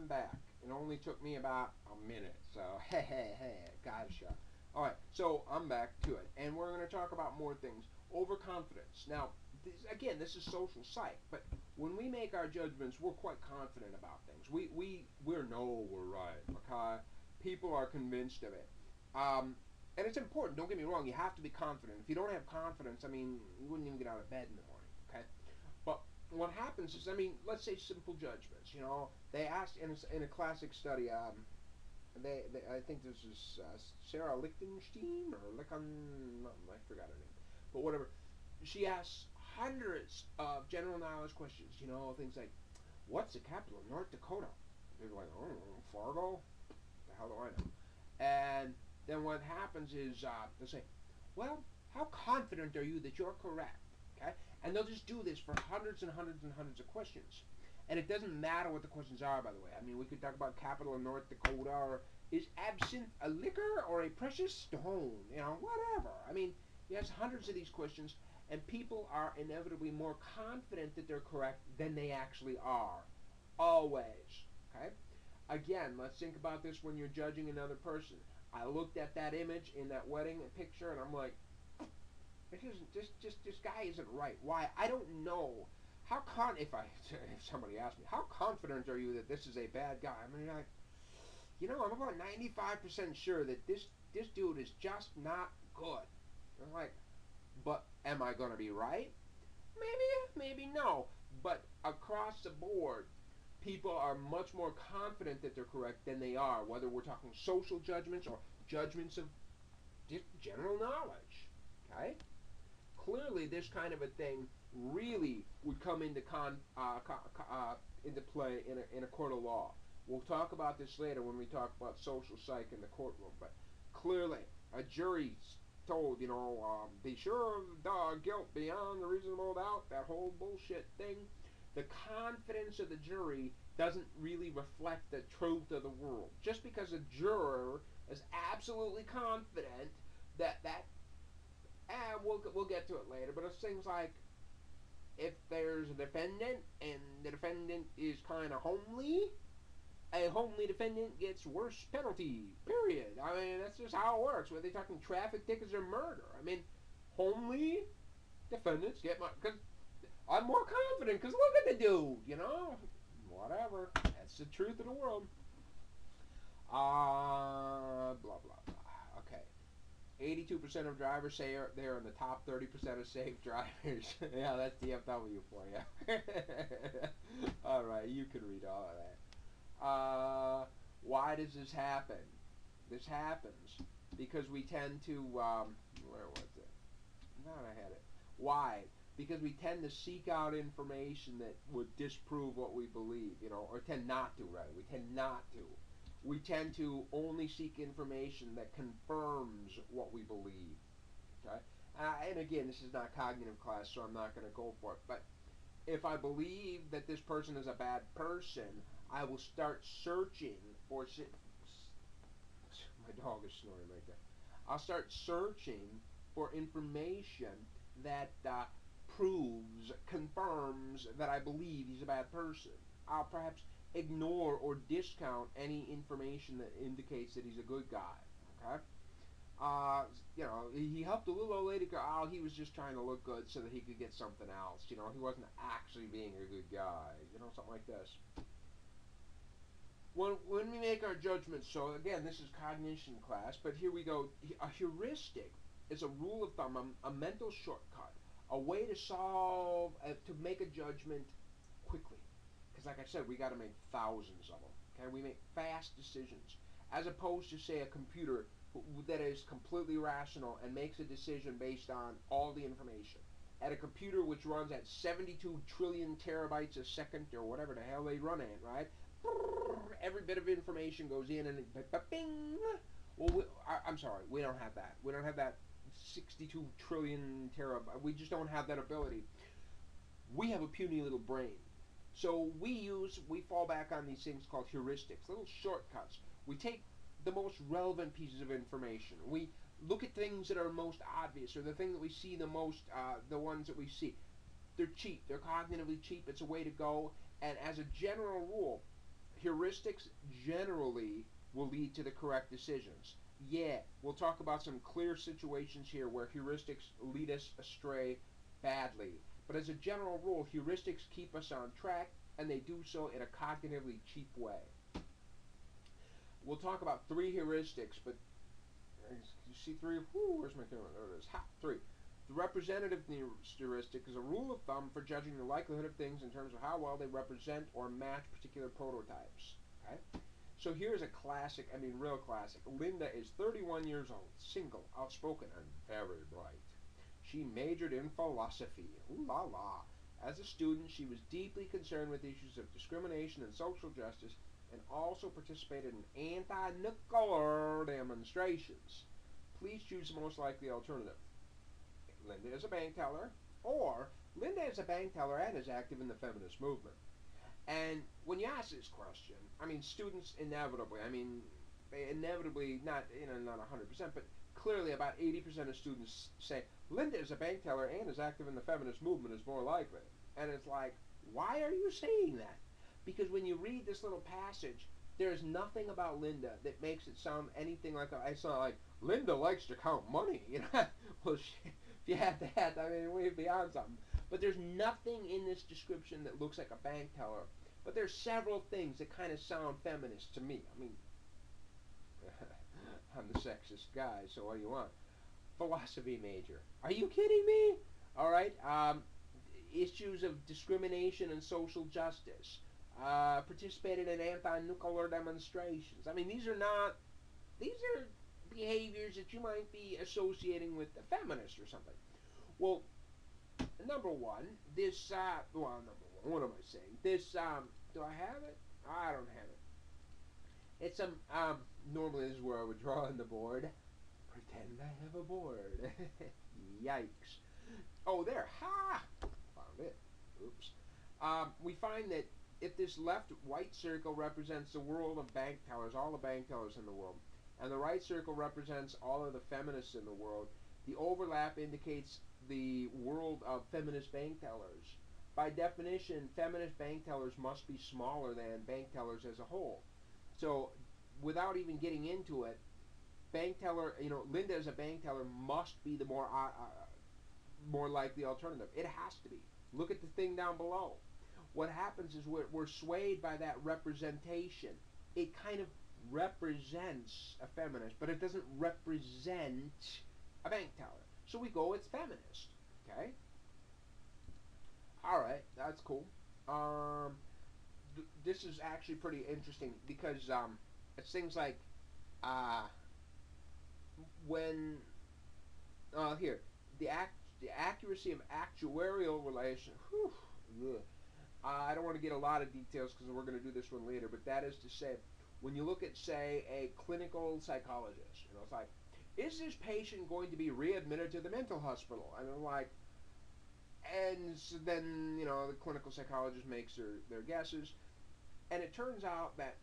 I'm back. It only took me about a minute, so hey, gotcha. Alright, so I'm back to it, and we're going to talk about more things. Overconfidence. Now, this is social psych, but when we make our judgments, we're quite confident about things. We're right, okay? People are convinced of it. And it's important, don't get me wrong, you have to be confident. If you don't have confidence, I mean, you wouldn't even get out of bed in the morning, okay? But what happens is, I mean, let's say simple judgments. They asked in a classic study. I think this is Sarah Lichtenstein or I forgot her name, but whatever. She asks hundreds of general knowledge questions. Things like, "What's the capital of North Dakota?" People are like, "Oh, Fargo." The hell do I know? And then what happens is they'll say, "Well, how confident are you that you're correct?" Okay, and they'll just do this for hundreds and hundreds and hundreds of questions. And it doesn't matter what the questions are, by the way. I mean, we could talk about capital of North Dakota, or is absinthe a liquor or a precious stone? Whatever. I mean, yes, hundreds of these questions, and people are inevitably more confident that they're correct than they actually are. Always. Okay? Again, let's think about this when you're judging another person. I looked at that image in that wedding picture, and I'm like, this guy isn't right. Why? I don't know. If somebody asked me, how confident are you that this is a bad guy? I mean, like, I'm about 95% sure that this dude is just not good. I'm like, but am I gonna be right? Maybe no. But across the board, people are much more confident that they're correct than they are, whether we're talking social judgments or judgments of general knowledge. Okay? Clearly, this kind of a thing really would come into into play in a court of law. We'll talk about this later when we talk about social psych in the courtroom. But clearly, a jury's told, be sure of the guilt beyond a reasonable doubt, that whole bullshit thing. The confidence of the jury doesn't really reflect the truth of the world. Just because a juror is absolutely confident that and we'll get to it later, but it's things like, if there's a defendant and the defendant is kind of homely, a homely defendant gets worse penalty. Period. I mean, that's just how it works. Whether they're talking traffic tickets or murder. I mean, homely defendants get because I'm more confident. Because look at the dude. Whatever. That's the truth of the world. Blah blah blah. Okay. 82% of drivers say they're in the top 30% of safe drivers. Yeah, that's DFW for you. All right, you can read all of that. Why does this happen? This happens because we tend to, where was it? No, I had it. Why? Because we tend to seek out information that would disprove what we believe, or tend not to, rather. We tend not to. We tend to only seek information that confirms what we believe. Okay? And again, this is not cognitive class, so I'm not going to go for it. But if I believe that this person is a bad person, I will start searching for... My dog is snoring right there. I'll start searching for information that confirms that I believe he's a bad person. I'll perhaps ignore or discount any information that indicates that he's a good guy. Okay? He helped a little old lady go, he was just trying to look good so that he could get something else. He wasn't actually being a good guy. Something like this. When we make our judgments, so again, this is cognition class, but here we go. A heuristic is a rule of thumb, a mental shortcut, a way to make a judgment quickly. Because like I said, we got to make thousands of them. Okay, we make fast decisions, as opposed to, say, a computer that is completely rational and makes a decision based on all the information. At a computer which runs at 72 trillion terabytes a second, or whatever the hell they run at, right? Every bit of information goes in and bing. Well, I'm sorry, we don't have that. We don't have that 62 trillion terabyte. We just don't have that ability. We have a puny little brain. So we fall back on these things called heuristics, little shortcuts. We take the most relevant pieces of information. We look at things that are most obvious, or the thing that we see the most, the ones that we see. They're cheap. They're cognitively cheap. It's a way to go. And as a general rule, Heuristics generally will lead to the correct decisions. Yeah, we'll talk about some clear situations here where heuristics lead us astray badly. But as a general rule, heuristics keep us on track, and they do so in a cognitively cheap way. We'll talk about three heuristics, but you see three? Whew, where's my camera? There it is. Ha, three. The representativeness heuristic is a rule of thumb for judging the likelihood of things in terms of how well they represent or match particular prototypes. Okay? So here's a classic, I mean real classic. Linda is 31 years old, single, outspoken, and very bright. She majored in philosophy. Ooh la la. As a student, she was deeply concerned with issues of discrimination and social justice, and also participated in anti-nuclear demonstrations. Please choose the most likely alternative. Linda is a bank teller, or Linda is a bank teller and is active in the feminist movement. And when you ask this question, I mean, students inevitably, not 100%, but clearly about 80% of students say, Linda is a bank teller and is active in the feminist movement is more likely. And it's like, why are you saying that? Because when you read this little passage, there's nothing about Linda that makes it sound anything like it's not like Linda likes to count money. Well, if you had that, we'd be on something. But there's nothing in this description that looks like a bank teller. But there's several things that kind of sound feminist to me. I'm the sexist guy, so what do you want? Philosophy major. Are you kidding me? All right. Issues of discrimination and social justice. Participated in anti-nuclear demonstrations. These are behaviors that you might be associating with a feminist or something. Well, number one, what am I saying? Do I have it? I don't have it. It's normally this is where I would draw on the board. Pretend I have a board. Yikes. Oh, there. Ha! Found it. Oops. We find that if this left white circle represents the world of bank tellers, all the bank tellers in the world, and the right circle represents all of the feminists in the world, the overlap indicates the world of feminist bank tellers. By definition, feminist bank tellers must be smaller than bank tellers as a whole. So, without even getting into it, bank teller, Linda as a bank teller must be the more likely alternative. It has to be. Look at the thing down below. What happens is we're swayed by that representation. It kind of represents a feminist, but it doesn't represent a bank teller. So we go, it's feminist. Okay? Alright, that's cool. This is actually pretty interesting because it's things like when here the accuracy of actuarial relation. I don't want to get a lot of details because we're going to do this one later, but that is to say, when you look at, say, a clinical psychologist, it's like, is this patient going to be readmitted to the mental hospital? And so then, the clinical psychologist makes their guesses, and it turns out that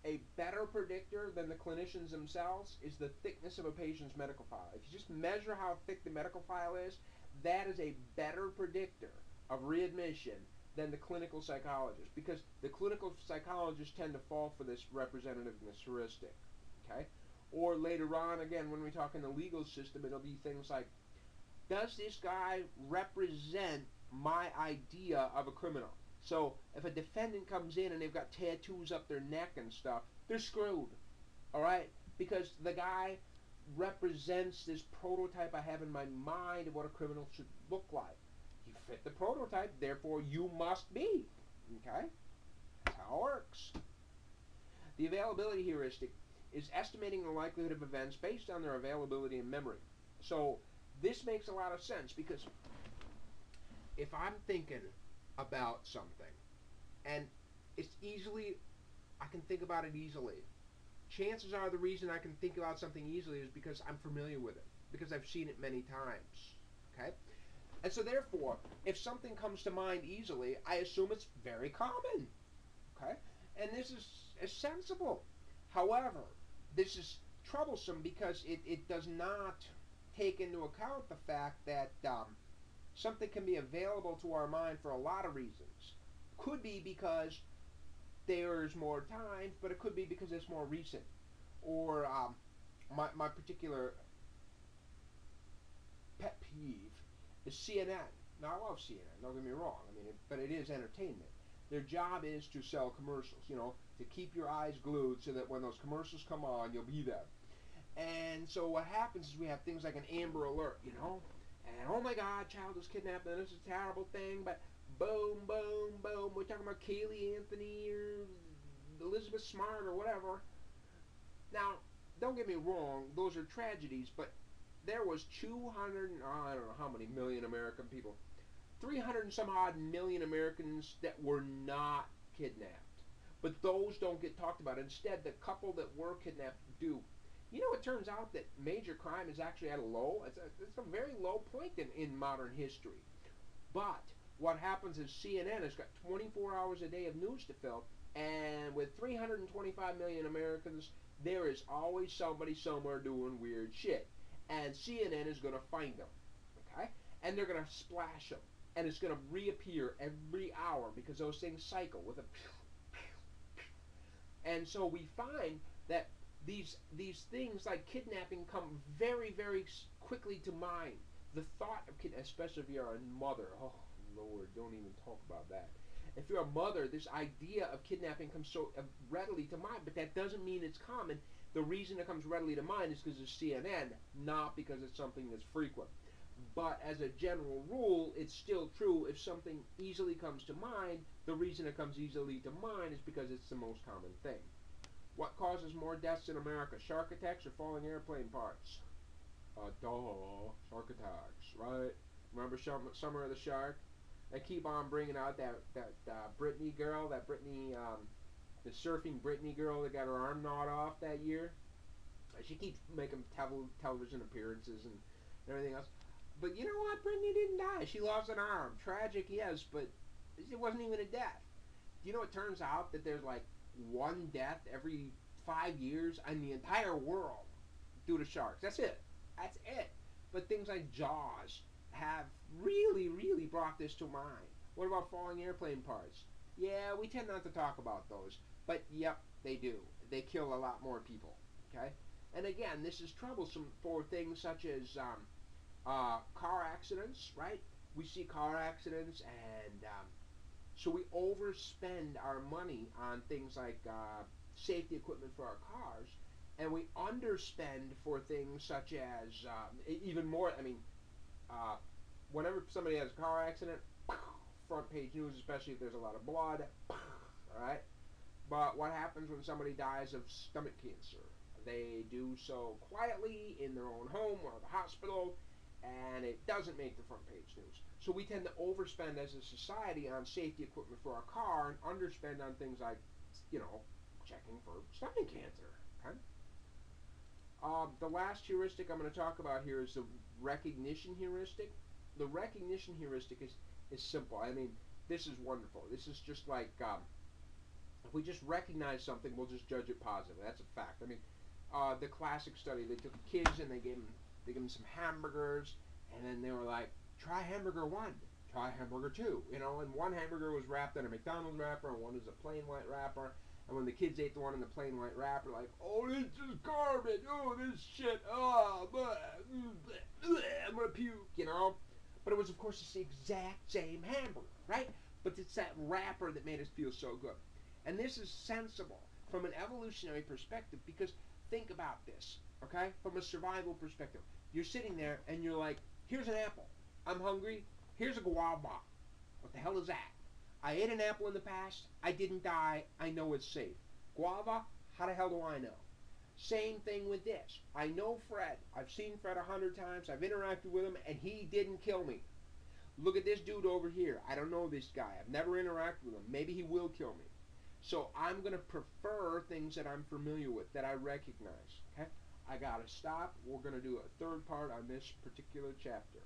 a better predictor than the clinicians themselves is the thickness of a patient's medical file. If you just measure how thick the medical file is, that is a better predictor of readmission than the clinical psychologist, because the clinical psychologists tend to fall for this representativeness heuristic. Okay? Or later on, again, when we talk in the legal system, it'll be things like, does this guy represent my idea of a criminal? So if a defendant comes in and they've got tattoos up their neck and stuff, they're screwed. Alright? Because the guy represents this prototype I have in my mind of what a criminal should look like. You fit the prototype, therefore you must be. Okay? That's how it works. The availability heuristic is estimating the likelihood of events based on their availability in memory. So this makes a lot of sense because if I'm thinking about something and I can think about it easily. Chances are the reason I can think about something easily is because I'm familiar with it, because I've seen it many times. Okay? And so therefore, if something comes to mind easily, I assume it's very common. Okay? And this is sensible. However, this is troublesome because it does not take into account the fact that something can be available to our mind for a lot of reasons. Could be because there's more times, but it could be because it's more recent. Or my particular pet peeve is CNN. Now I love CNN. Don't get me wrong. I mean, but it is entertainment. Their job is to sell commercials. You know, to keep your eyes glued so that when those commercials come on, you'll be there. And so what happens is we have things like an Amber Alert. You know, and oh my God, child was kidnapped, and this is a terrible thing. But boom, boom, boom. We're talking about Kaylee Anthony or Elizabeth Smart or whatever. Now, don't get me wrong, those are tragedies, but there was 200, I don't know how many million American people, 300 and some odd million Americans that were not kidnapped. But those don't get talked about. Instead, the couple that were kidnapped do. You know, it turns out that major crime is actually at a low. It's a very low point in modern history. But what happens is CNN has got 24 hours a day of news to fill, and with 325 million Americans, there is always somebody somewhere doing weird shit. And CNN is going to find them, okay? And they're going to splash them. And it's going to reappear every hour because those things cycle with a... And so we find that these things like kidnapping come very, very quickly to mind. The thought of kidnapping, especially if you're a mother. Oh, Lord, don't even talk about that. If you're a mother, this idea of kidnapping comes so readily to mind, but that doesn't mean it's common. The reason it comes readily to mind is because of CNN, not because it's something that's frequent. But as a general rule, it's still true. If something easily comes to mind, the reason it comes easily to mind is because it's the most common thing. What causes more deaths in America, shark attacks or falling airplane parts? Duh, shark attacks, right? Remember Summer of the Shark? They keep on bringing out that Britney girl, the surfing Britney girl that got her arm gnawed off that year. She keeps making television appearances and everything else. But you know what? Britney didn't die. She lost an arm. Tragic, yes, but it wasn't even a death. You know, it turns out that there's like one death every 5 years in the entire world due to sharks. That's it. That's it. But things like Jaws have really, really brought this to mind. What about falling airplane parts? Yeah, we tend not to talk about those. But yep, they do. They kill a lot more people. Okay? And again, this is troublesome for things such as car accidents, right? We see car accidents, and so we overspend our money on things like safety equipment for our cars, and we underspend for things such as even more. I mean, whenever somebody has a car accident, front page news, especially if there's a lot of blood, right? But what happens when somebody dies of stomach cancer? They do so quietly in their own home or the hospital, and it doesn't make the front page news. So we tend to overspend as a society on safety equipment for our car and underspend on things like, you know, checking for stomach cancer. Okay? The last heuristic I'm going to talk about here is the recognition heuristic. The recognition heuristic is simple. I mean, this is wonderful. This is just like, if we just recognize something, we'll just judge it positively. That's a fact. I mean, the classic study, they took kids and they gave them some hamburgers, and then they were like, try hamburger 1, try hamburger 2, you know, and one hamburger was wrapped in a McDonald's wrapper, and one is a plain white wrapper, and when the kids ate the one in the plain white wrapper, like, oh, this is garbage, oh, this shit, oh, blah, blah, blah, I'm gonna puke, you know, but it was, of course, the exact same hamburger, right? But it's that wrapper that made us feel so good. And this is sensible from an evolutionary perspective, because think about this, okay? From a survival perspective. You're sitting there and you're like, here's an apple. I'm hungry. Here's a guava. What the hell is that? I ate an apple in the past. I didn't die. I know it's safe. Guava? How the hell do I know? Same thing with this. I know Fred. I've seen Fred 100 times. I've interacted with him, and he didn't kill me. Look at this dude over here. I don't know this guy. I've never interacted with him. Maybe he will kill me. So I'm going to prefer things that I'm familiar with, that I recognize. Okay? I got to stop. We're going to do a third part on this particular chapter.